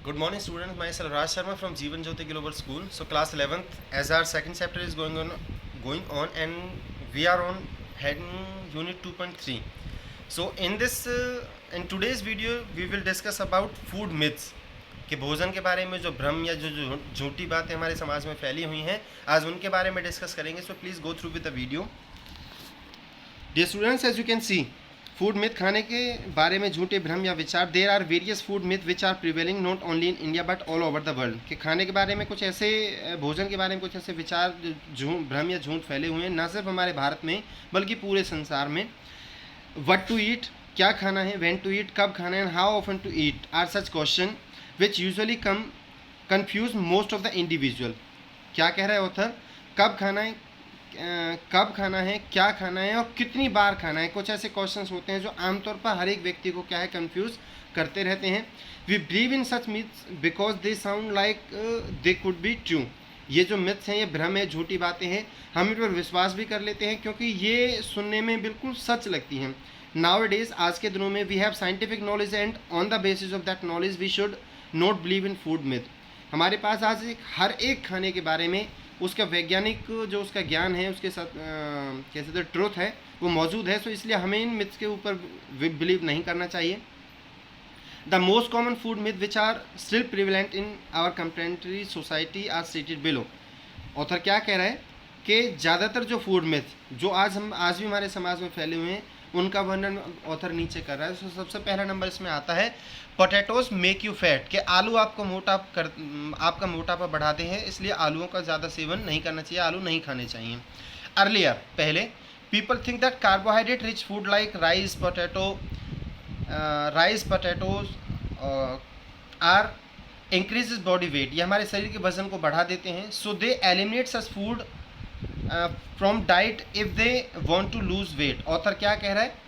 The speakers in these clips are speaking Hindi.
Good morning, students. Myself Raj Sharma from Jeevan Jyoti Global School. So, class 11th, as our second chapter is going on, and we are on heading unit 2.3. So, in today's video, we will discuss about food myths. कि भोजन के बारे में जो भ्रम या जो झूठी बातें हमारे समाज में फैली हुई हैं, आज उनके बारे में डिस्कस करेंगे. So please go through with the video. Dear students, as you can see, food myth, खाने के बारे में झूठे भ्रम या विचार. There are various food myth which are prevailing not only in India but all over the world. कि खाने के बारे में कुछ ऐसे, भोजन के बारे में कुछ ऐसे विचार, भ्रम या झूठ फैले हुए हैं, ना सिर्फ हमारे भारत में बल्कि पूरे संसार में. व्हाट टू ईट, क्या खाना है, व्हेन टू ईट, कब खाना है, how often to eat are such question which usually confuse most of the individual. क्या कह रहा है ऑथर? कब खाना है, क्या खाना है और कितनी बार खाना है. कुछ ऐसे क्वेश्चंस होते हैं जो आमतौर पर हर एक व्यक्ति को क्या है, कंफ्यूज करते रहते हैं. We believe in such myths because they sound like they could be true. ये जो मिथ्स हैं, ये भ्रम है, झूठी बातें हैं, हम इन पर विश्वास भी कर लेते हैं क्योंकि ये सुनने में बिल्कुल सच लगती हैं. नाउ डेज, आज के दिनों में, we have scientific knowledge and on the basis of that knowledge we should not believe in food myth. हमारे पास आज हर एक खाने के बारे में उसका वैज्ञानिक जो उसका ज्ञान है, उसके साथ कैसे तो ट्रुथ है, वो मौजूद है. सो इसलिए हमें इन मिथ्स के ऊपर बिलीव नहीं करना चाहिए. The most common food myth which are still prevalent in our contemporary society are stated below. Author क्या कह रहा है कि ज़्यादातर जो फूड मिथ जो आज भी हमारे समाज में फैले हुए हैं, उनका वर्णन ऑथर नीचे कर रहा है. तो सबसे पहला नंबर इसमें आता है, पोटैटोज मेक यू फैट. कि आलू आपका मोटापा बढ़ाते हैं, इसलिए आलूओं का ज़्यादा सेवन नहीं करना चाहिए, आलू नहीं खाने चाहिए. अर्लियर, पहले, people think that carbohydrate rich food like rice potatoes are increases body weight. ये हमारे शरीर के वजन को बढ़ा देते हैं. So they eliminate such food from diet if they want to lose weight. Author क्या कह रहा है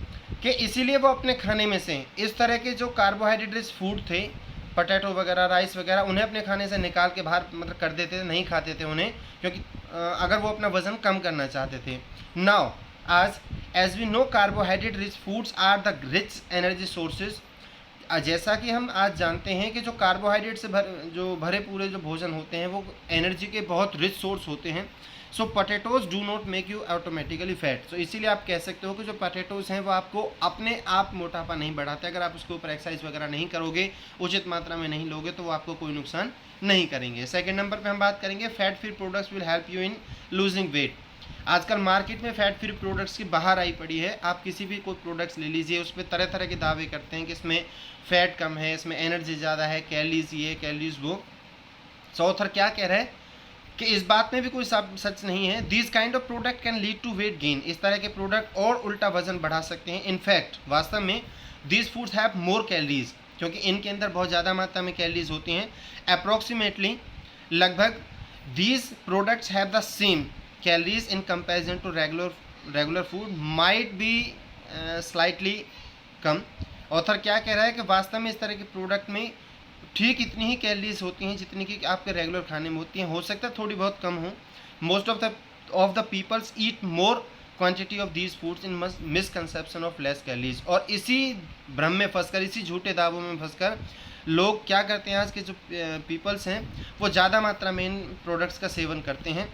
कि इसीलिए वो अपने खाने में से इस तरह के जो कार्बोहाइड्रेट्स फूड थे, पोटैटो वगैरह, राइस वगैरह, उन्हें अपने खाने से निकाल के बाहर मतलब कर देते थे, नहीं खाते थे उन्हें, क्योंकि अगर वो अपना वज़न कम करना चाहते थे. नाउ आज as we know, carbohydrate rich foods are the rich energy sources. जैसा कि हम आज जानते हैं कि जो कार्बोहाइड्रेट से भरे पूरे जो भोजन होते हैं, वो एनर्जी के बहुत रिच सोर्स होते हैं. So potatoes do not make you automatically fat. So इसीलिए आप कह सकते हो कि जो पोटैटोज हैं वो आपको अपने आप मोटापा नहीं बढ़ाते. अगर आप उसके ऊपर एक्सरसाइज वगैरह नहीं करोगे, उचित मात्रा में नहीं लोगे, तो वो आपको कोई नुकसान नहीं करेंगे. सेकेंड नंबर पे हम बात करेंगे, fat free products will help you in losing weight. आजकल मार्केट में फैट फ्री प्रोडक्ट्स की बाहर आई पड़ी है. आप किसी भी कोई प्रोडक्ट्स ले लीजिए, उस पर तरह तरह के दावे करते हैं कि इसमें फैट कम है, इसमें एनर्जी ज़्यादा है, कैलोरीज ये, कैलोरीज वो. सो ऑथर क्या कह रहा है कि इस बात में भी कोई सच नहीं है. This kind of product can lead to weight gain. इस तरह के प्रोडक्ट और उल्टा वजन बढ़ा सकते हैं. इनफैक्ट वास्तव में this foods have more calories, क्योंकि इनके अंदर बहुत ज़्यादा मात्रा में कैलोरीज होती हैं. अप्रॉक्सीमेटली, लगभग, these products have the same calories in comparison to regular food, might be slightly कम. ऑथर क्या कह रहा है कि वास्तव में इस तरह के प्रोडक्ट में ठीक इतनी ही कैलोरीज होती हैं जितनी कि आपके रेगुलर खाने में होती हैं. हो सकता है थोड़ी बहुत कम हो. Most of the peoples eat more quantity of these foods in misconception of less calories. और इसी भ्रम में फंसकर, इसी झूठे दावों में फंसकर लोग क्या करते हैं, आज के जो पीपल्स हैं वो ज़्यादा मात्रा में इन प्रोडक्ट्स का सेवन करते हैं.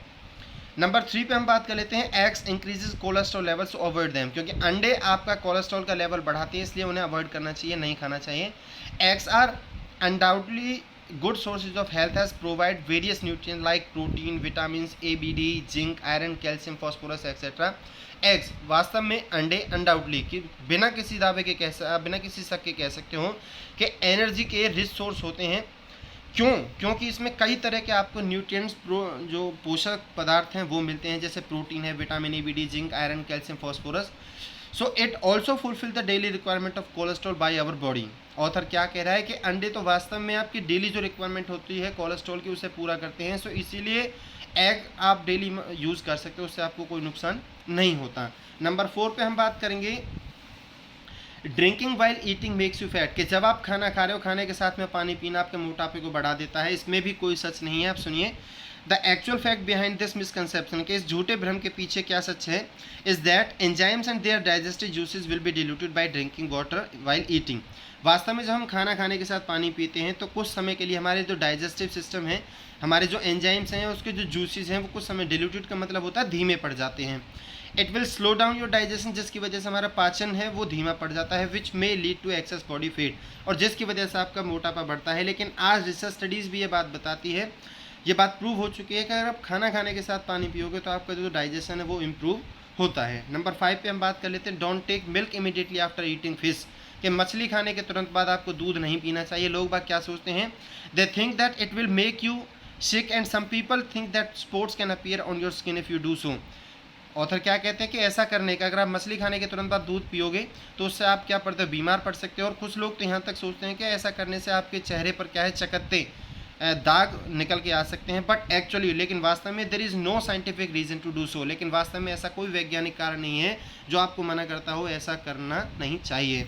नंबर 3 पे हम बात कर लेते हैं, eggs increases cholesterol levels, avoid them. क्योंकि अंडे आपका कोलेस्ट्रॉल का लेवल बढ़ाते हैं, इसलिए उन्हें अवॉइड करना चाहिए, नहीं खाना चाहिए. Eggs are undoubtedly good sources of health as provide various nutrients like protein, vitamins A, B, D, zinc, iron, calcium, phosphorus, etc. Eggs, वास्तव में अंडे, अनडाउटली, कि बिना किसी दावे के बिना किसी शक के कह सकते हो कि एनर्जी के रिच सोर्स होते हैं. क्योंकि इसमें कई तरह के आपको न्यूट्रिएंट्स, जो पोषक पदार्थ हैं वो मिलते हैं, जैसे प्रोटीन है, vitamin A, B, D, zinc, iron, calcium, phosphorus. So it also fulfil the daily requirement of cholesterol by our body. Author क्या कह रहा है कि अंडे तो वास्तव में आपकी डेली जो रिक्वायरमेंट होती है कोलेस्ट्रॉल की, उसे पूरा करते हैं. सो इसीलिए एग आप डेली यूज़ कर सकते हो, उससे आपको कोई नुकसान नहीं होता. नंबर 4 पे हम बात करेंगे, drinking while eating makes you fat. कि जब आप खाना खा रहे हो, खाने के साथ में पानी पीना आपके मोटापे को बढ़ा देता है. इसमें भी कोई सच नहीं है. आप सुनिए, the actual fact behind this misconception के इस झूठे भ्रम के पीछे क्या सच है, is that enzymes and their digestive juices will be diluted by drinking water while eating. वास्तव में जब हम खाना खाने के साथ पानी पीते हैं तो कुछ समय के लिए हमारे जो डाइजेस्टिव सिस्टम है, हमारे जो एंजाइम्स हैं, उसके जो जूसेस हैं वो कुछ समय डिल्यूटेड का मतलब होता है धीमे पड़ जाते हैं। It will slow down your digestion, जिसकी वजह से हमारा पाचन है वो धीमा पड़ जाता है, which may lead to excess body fat, और जिसकी वजह से आपका मोटापा बढ़ता है। लेकिन आज रिसर्च स्टडीज़ भी ये बात बताती है, ये बात प्रूव हो चुकी है कि अगर आप खाना खाने के साथ पानी पियोगे तो आपका जो डाइजेशन है वो इम्प्रूव होता है। नंबर 5 पे हम बात कर लेते हैं, don't take milk immediately after eating fish, कि मछली खाने के तुरंत बाद आपको दूध नहीं पीना चाहिए। लोग बाग क्या सोचते हैं, they think that it will make you sick and some people think that spots can appear on your skin if you do so. Author क्या कहते हैं कि ऐसा करने का, अगर आप मछली खाने के तुरंत बाद दूध पियोगे तो उससे आप क्या पड़ते हो, बीमार पड़ सकते हो। और कुछ लोग तो यहाँ तक सोचते हैं कि ऐसा करने से आपके चेहरे पर क्या है, चकत्ते दाग निकल के आ सकते हैं। बट एक्चुअली, लेकिन वास्तव में there is no scientific reason to do so, लेकिन वास्तव में ऐसा कोई वैज्ञानिक कारण नहीं है जो आपको मना करता हो ऐसा करना नहीं चाहिए।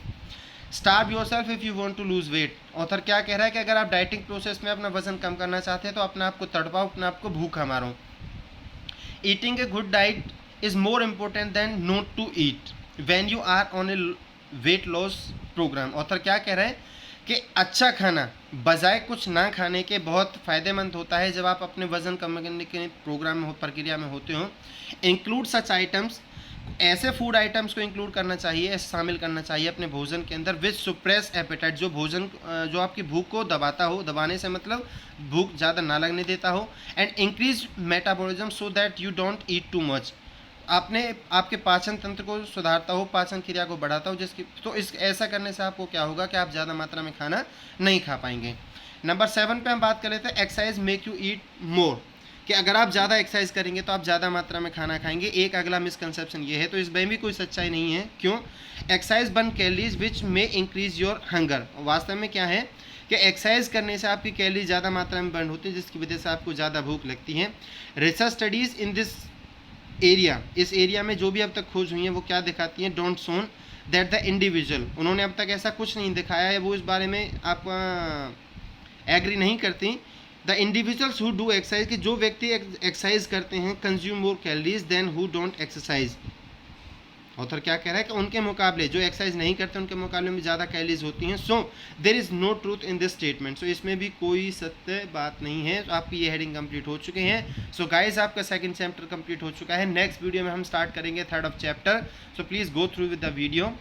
Starve yourself if you want to lose weight. Author क्या कह रहा है कि अगर आप डाइटिंग प्रोसेस में अपना वजन कम करना चाहते हैं तो अपने आप को तड़पाओ, अपने आप को भूखा मारो। Eating a good diet is more important than not to eat when you are on a weight loss program। Author क्या कह रहे हैं कि अच्छा खाना बजाय कुछ ना खाने के बहुत फ़ायदेमंद होता है जब आप अपने वज़न कम करने के प्रोग्राम में प्रक्रिया में होते हो। इंक्लूड सच आइटम्स, ऐसे फूड आइटम्स को इंक्लूड करना चाहिए, शामिल करना चाहिए अपने भोजन के अंदर, विच सुप्रेस एपेटाइट, जो भोजन जो आपकी भूख को दबाता हो, दबाने से मतलब भूख ज़्यादा ना लगने देता हो, and increase metabolism so that you don't eat too much, आपके पाचन तंत्र को सुधारता हो, पाचन क्रिया को बढ़ाता हो, जिसकी तो इस ऐसा करने से आपको क्या होगा कि आप ज़्यादा मात्रा में खाना नहीं खा पाएंगे। नंबर 7 पे हम बात कर लेते हैं, एक्सरसाइज मेक यू ईट मोर, कि अगर आप ज़्यादा एक्सरसाइज करेंगे तो आप ज़्यादा मात्रा में खाना खाएंगे। एक अगला मिसकंसेप्शन ये है, तो इसमें भी कोई सच्चाई नहीं है। क्यों? Exercise burn calories which may increase your hunger. वास्तव में क्या है कि एक्सरसाइज करने से आपकी कैलोरी ज़्यादा मात्रा में बर्न होती है, जिसकी वजह से आपको ज़्यादा भूख लगती है। Research studies in this area, इस एरिया में जो भी अब तक खोज हुई हैं वो क्या दिखाती हैं, don't shown that the individual, उन्होंने अब तक ऐसा कुछ नहीं दिखाया है, वो इस बारे में आपका एग्री नहीं करती। The individuals who do exercise, कि जो व्यक्ति एक्सरसाइज करते हैं, consume more calories than who don't exercise. Author क्या कह रहा है कि उनके मुकाबले जो एक्सरसाइज नहीं करते उनके मुकाबले में ज़्यादा कैलोरीज होती हैं। So there is no truth in this statement, so इसमें भी कोई सत्य बात नहीं है। तो आपकी ये हेडिंग कंप्लीट हो चुके हैं। सो गाइज आपका सेकंड चैप्टर कंप्लीट हो चुका है। नेक्स्ट वीडियो में हम स्टार्ट करेंगे third of chapter, so please go through with the video.